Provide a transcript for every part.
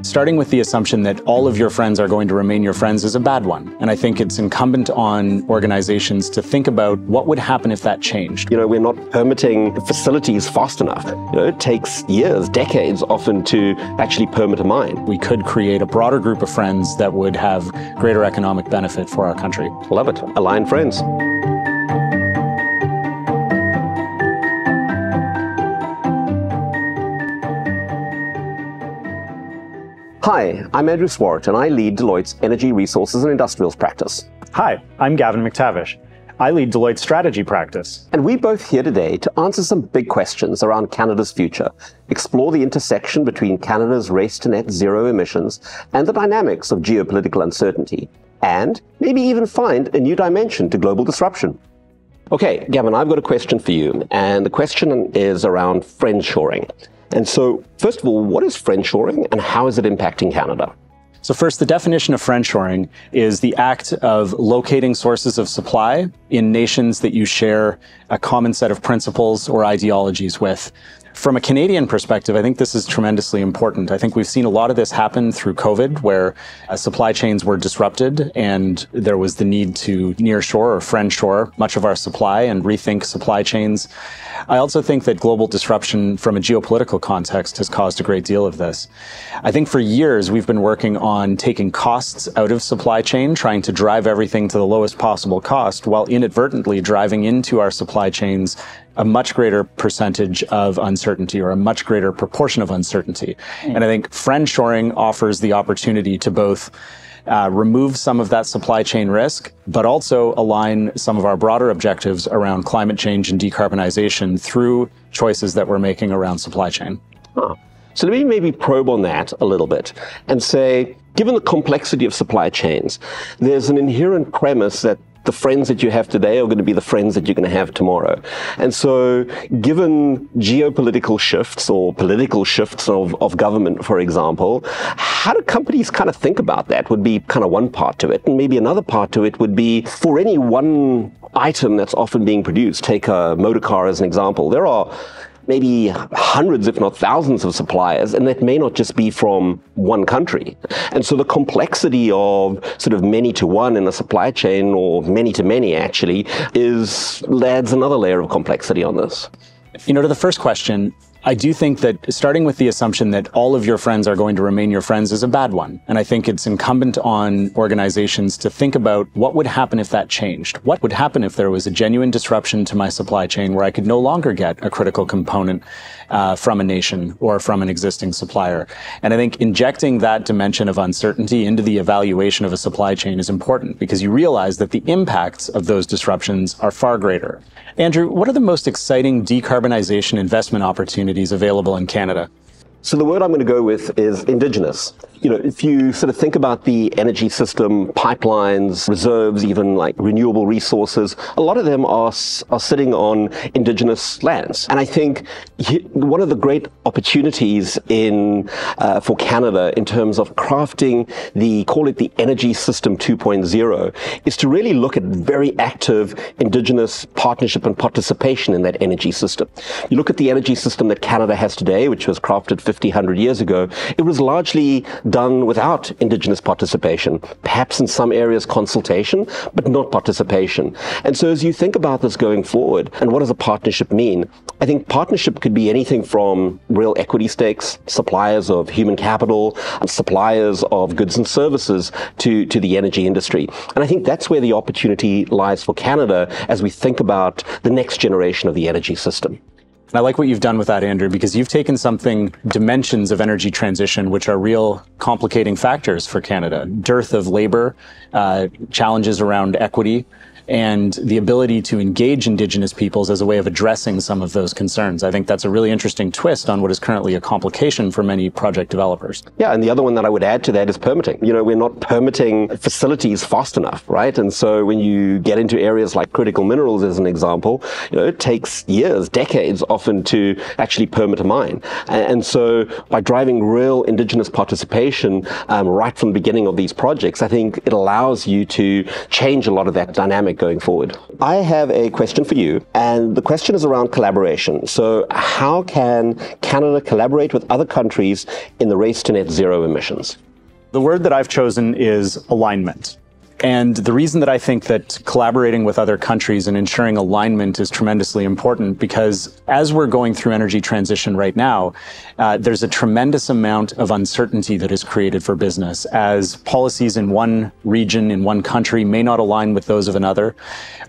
Starting with the assumption that all of your friends are going to remain your friends is a bad one. And I think it's incumbent on organizations to think about what would happen if that changed. We're not permitting facilities fast enough. It takes years, decades often to actually permit a mine. We could create a broader group of friends that would have greater economic benefit for our country. Love it. Aligned friends. Hi, I'm Andrew Swart, and I lead Deloitte's Energy, Resources and Industrials practice. Hi, I'm Gavin McTavish. I lead Deloitte's strategy practice. And we're both here today to answer some big questions around Canada's future, explore the intersection between Canada's race to net zero emissions and the dynamics of geopolitical uncertainty, and maybe even find a new dimension to global disruption. Okay, Gavin, I've got a question for you, and the question is around friendshoring. And so, first of all, what is friendshoring and how is it impacting Canada? So first, the definition of friendshoring is the act of locating sources of supply in nations that you share a common set of principles or ideologies with. From a Canadian perspective, I think this is tremendously important. I think we've seen a lot of this happen through COVID, where supply chains were disrupted and there was the need to nearshore or friendshore much of our supply and rethink supply chains. I also think that global disruption from a geopolitical context has caused a great deal of this. I think for years we've been working on taking costs out of supply chain, trying to drive everything to the lowest possible cost, while inadvertently driving into our supply chains a much greater percentage of uncertainty or a much greater proportion of uncertainty. And I think friendshoring offers the opportunity to both remove some of that supply chain risk, but also align some of our broader objectives around climate change and decarbonization through choices that we're making around supply chain. So let me maybe probe on that a little bit and say, given the complexity of supply chains, there's an inherent premise that the friends that you have today are going to be the friends that you're going to have tomorrow. And so given geopolitical shifts or political shifts of government, for example, how do companies kind of think about that would be kind of one part to it. And maybe another part to it would be for any one item that's often being produced. Take a motor car as an example. There are maybe hundreds, if not thousands of suppliers, and that may not just be from one country. And so the complexity of sort of many to one in a supply chain, or many to many actually, adds another layer of complexity on this. To the first question, I do think that starting with the assumption that all of your friends are going to remain your friends is a bad one. And I think it's incumbent on organizations to think about what would happen if that changed. What would happen if there was a genuine disruption to my supply chain where I could no longer get a critical component from a nation or from an existing supplier. And I think injecting that dimension of uncertainty into the evaluation of a supply chain is important because you realize that the impacts of those disruptions are far greater. Andrew, what are the most exciting decarbonization investment opportunities available in Canada? So the word I'm going to go with is indigenous. If you sort of think about the energy system, pipelines, reserves, even like renewable resources, a lot of them are sitting on indigenous lands. And I think one of the great opportunities for Canada in terms of crafting call it the energy system 2.0, is to really look at very active indigenous partnership and participation in that energy system. You look at the energy system that Canada has today, which was crafted 50, 100 years ago, it was largely done without indigenous participation, perhaps in some areas consultation, but not participation. And so as you think about this going forward, and what does a partnership mean? I think partnership could be anything from real equity stakes, suppliers of human capital, suppliers of goods and services to the energy industry. And I think that's where the opportunity lies for Canada as we think about the next generation of the energy system. And I like what you've done with that, Andrew, because you've taken dimensions of energy transition, which are real complicating factors for Canada. Dearth of labor, challenges around equity, and the ability to engage Indigenous peoples as a way of addressing some of those concerns. I think that's a really interesting twist on what is currently a complication for many project developers. Yeah, and the other one that I would add to that is permitting. We're not permitting facilities fast enough, right? And so when you get into areas like critical minerals, as an example, it takes years, decades often to actually permit a mine. And so by driving real Indigenous participation right from the beginning of these projects, I think it allows you to change a lot of that dynamic going forward. I have a question for you, and the question is around collaboration. So how can Canada collaborate with other countries in the race to net zero emissions? The word that I've chosen is alignment. And the reason that I think that collaborating with other countries and ensuring alignment is tremendously important, because as we're going through energy transition right now, there's a tremendous amount of uncertainty that is created for business as policies in one region, in one country may not align with those of another.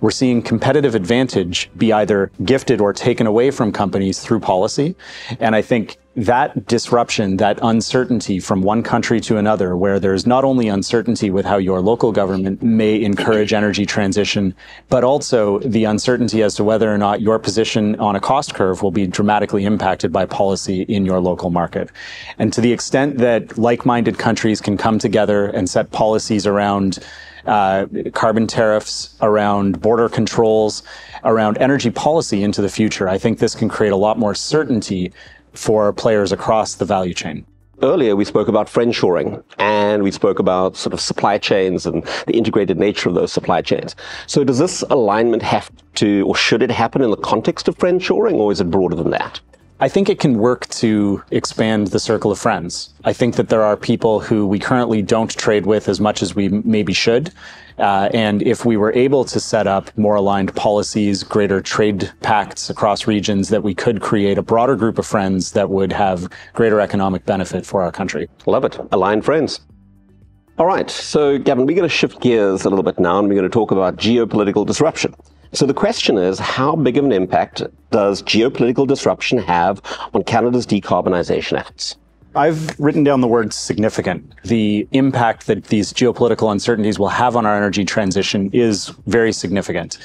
We're seeing competitive advantage be either gifted or taken away from companies through policy. And I think that disruption, that uncertainty from one country to another, where there's not only uncertainty with how your local government may encourage energy transition, but also the uncertainty as to whether or not your position on a cost curve will be dramatically impacted by policy in your local market. And to the extent that like-minded countries can come together and set policies around carbon tariffs, around border controls, around energy policy into the future, I think this can create a lot more certainty for players across the value chain. Earlier, we spoke about friendshoring, and we spoke about sort of supply chains and the integrated nature of those supply chains. So does this alignment have to, or should it happen in the context of friendshoring, or is it broader than that? I think it can work to expand the circle of friends. I think that there are people who we currently don't trade with as much as we maybe should. And if we were able to set up more aligned policies, greater trade pacts across regions, that we could create a broader group of friends that would have greater economic benefit for our country. Love it. Aligned friends. All right. So, Gavin, we're going to shift gears a little bit now, and we're going to talk about geopolitical disruption. So the question is, how big of an impact does geopolitical disruption have on Canada's decarbonization efforts? I've written down the word significant. The impact that these geopolitical uncertainties will have on our energy transition is very significant.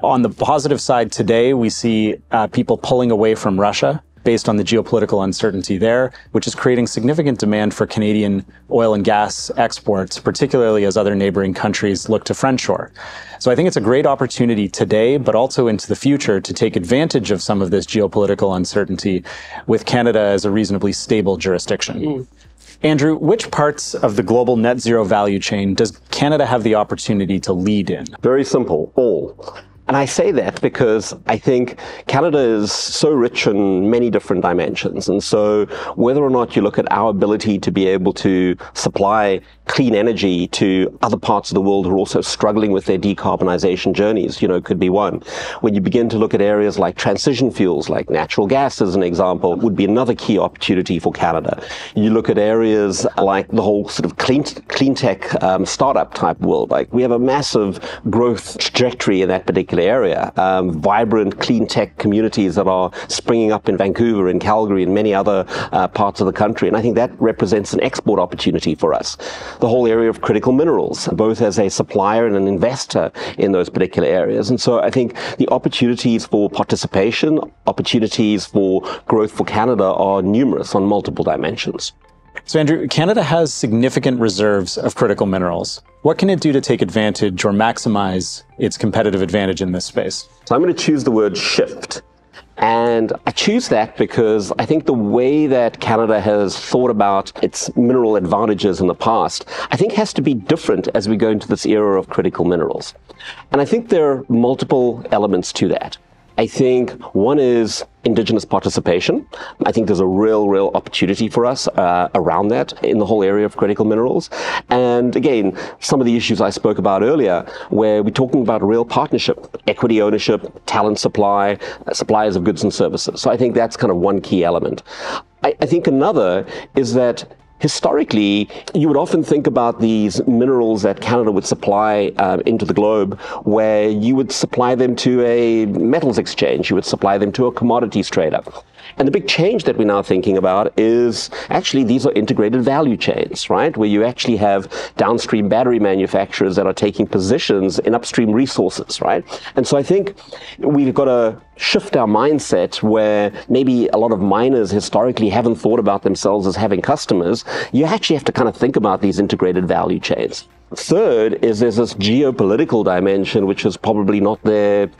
On the positive side today, we see people pulling away from Russia based on the geopolitical uncertainty there, which is creating significant demand for Canadian oil and gas exports, particularly as other neighboring countries look to friendshore. So I think it's a great opportunity today, but also into the future, to take advantage of some of this geopolitical uncertainty with Canada as a reasonably stable jurisdiction. Andrew, which parts of the global net zero value chain does Canada have the opportunity to lead in? Very simple, all. And I say that because I think Canada is so rich in many different dimensions. And so whether or not you look at our ability to be able to supply clean energy to other parts of the world who are also struggling with their decarbonization journeys, could be one. When you begin to look at areas like transition fuels, like natural gas as an example, would be another key opportunity for Canada. You look at areas like the whole sort of clean tech startup type world. Like, we have a massive growth trajectory in that particular area. Vibrant clean tech communities that are springing up in Vancouver, in Calgary, and many other parts of the country. And I think that represents an export opportunity for us. The whole area of critical minerals, both as a supplier and an investor in those particular areas. And so I think the opportunities for participation, opportunities for growth for Canada are numerous on multiple dimensions. So Andrew, Canada has significant reserves of critical minerals. What can it do to take advantage or maximize its competitive advantage in this space? So I'm going to choose the word shift. And I choose that because I think the way that Canada has thought about its mineral advantages in the past, I think has to be different as we go into this era of critical minerals. And I think there are multiple elements to that. I think one is Indigenous participation. I think there's a real opportunity for us around that in the whole area of critical minerals. And again, some of the issues I spoke about earlier, where we're talking about real partnership, equity ownership, talent supply, suppliers of goods and services. So I think that's kind of one key element. I think another is that historically, you would often think about these minerals that Canada would supply into the globe, where you would supply them to a metals exchange, you would supply them to a commodities trader. And the big change that we're now thinking about is actually these are integrated value chains, right? Where you actually have downstream battery manufacturers that are taking positions in upstream resources, right? And so I think we've got to shift our mindset where maybe a lot of miners historically haven't thought about themselves as having customers. You actually have to kind of think about these integrated value chains. Third is there's this geopolitical dimension, which is probably not there,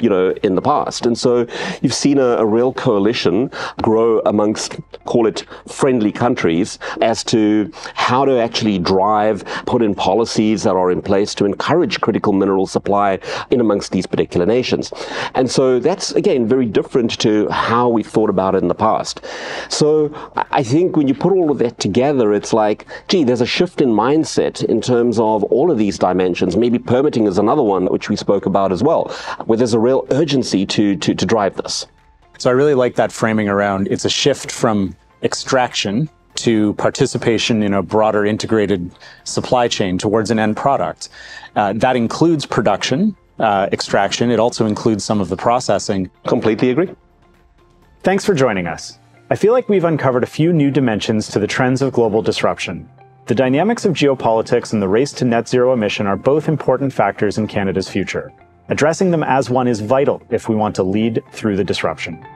in the past. And so you've seen a real coalition grow amongst, call it friendly countries, as to how to actually put in policies that are in place to encourage critical mineral supply in amongst these particular nations. And so that's, again, very different to how we thought about it in the past. So I think when you put all of that together, it's like, gee, there's a shift in mindset in terms of all of these dimensions. Maybe permitting is another one, which we spoke about as well, where there's a real urgency to drive this. So I really like that framing around it's a shift from extraction to participation in a broader integrated supply chain towards an end product. That includes production, extraction. It also includes some of the processing. Completely agree. Thanks for joining us. I feel like we've uncovered a few new dimensions to the trends of global disruption. The dynamics of geopolitics and the race to net zero emission are both important factors in Canada's future. Addressing them as one is vital if we want to lead through the disruption.